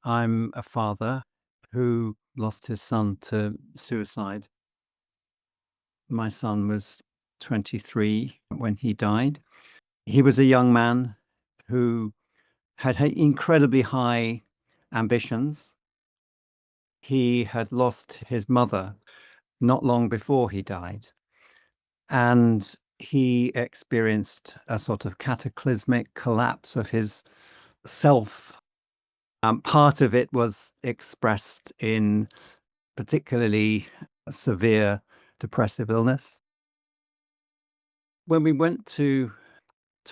I'm a father who lost his son to suicide. My son was 23 when he died. He was a young man who had incredibly high ambitions. He had lost his mother not long before he died, and he experienced a sort of cataclysmic collapse of his self. Part of it was expressed in particularly severe depressive illness. When we went to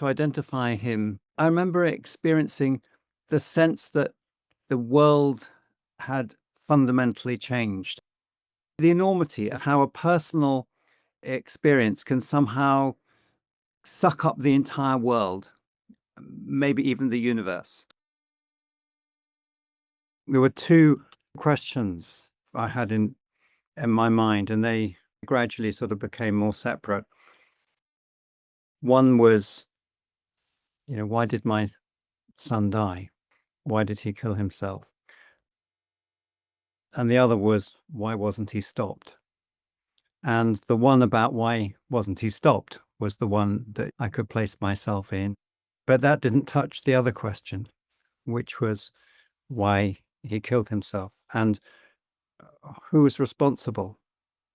identify him, I remember experiencing the sense that the world had fundamentally changed. The enormity of how a personal experience can somehow suck up the entire world, maybe even the universe. There were two questions I had in my mind, and they gradually sort of became more separate. One was, why did my son die? Why did he kill himself? And the other was, why wasn't he stopped? And the one about why wasn't he stopped was the one that I could place myself in. But that didn't touch the other question, which was why he killed himself and who was responsible.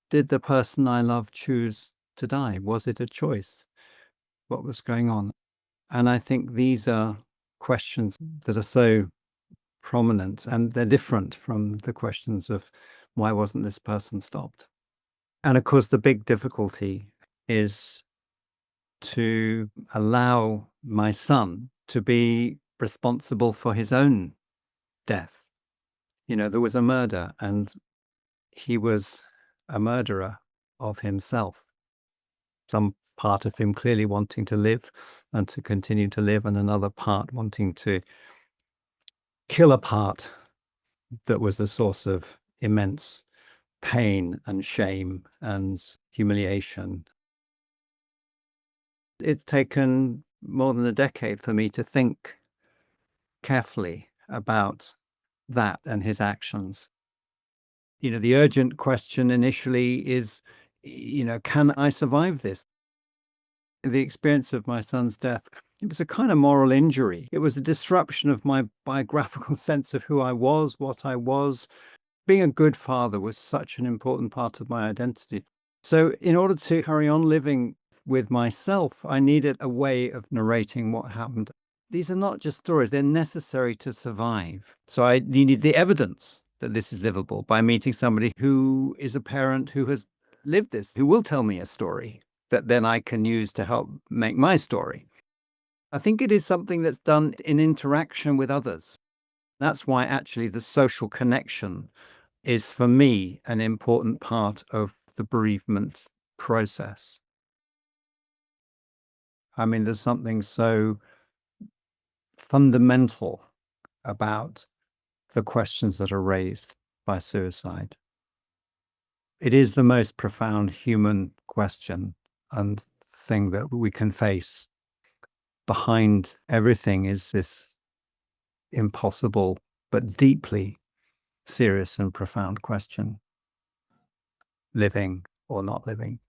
Did the person I love choose to die? Was it a choice? What was going on? And I think these are questions that are so prominent, and they're different from the questions of why wasn't this person stopped? And of course, the big difficulty is to allow my son to be responsible for his own death. There was a murder, and he was a murderer of himself. Some part of him clearly wanting to live and to continue to live, and another part wanting to kill a part that was the source of immense pain and shame and humiliation. It's taken more than a decade for me to think carefully about that and his actions. The urgent question initially is, can I survive this? The experience of my son's death, it was a kind of moral injury. It was a disruption of my biographical sense of who I was, what I was. Being a good father was such an important part of my identity. So in order to carry on living with myself, I needed a way of narrating what happened. These are not just stories, they're necessary to survive. So I needed the evidence that this is livable by meeting somebody who is a parent who has lived this, who will tell me a story that then I can use to help make my story. I think it is something that's done in interaction with others. That's why actually the social connection is, for me, an important part of the bereavement process. I mean, there's something so fundamental about the questions that are raised by suicide. It is the most profound human question and thing that we can face. Behind everything is this impossible but deeply serious and profound question: living or not living.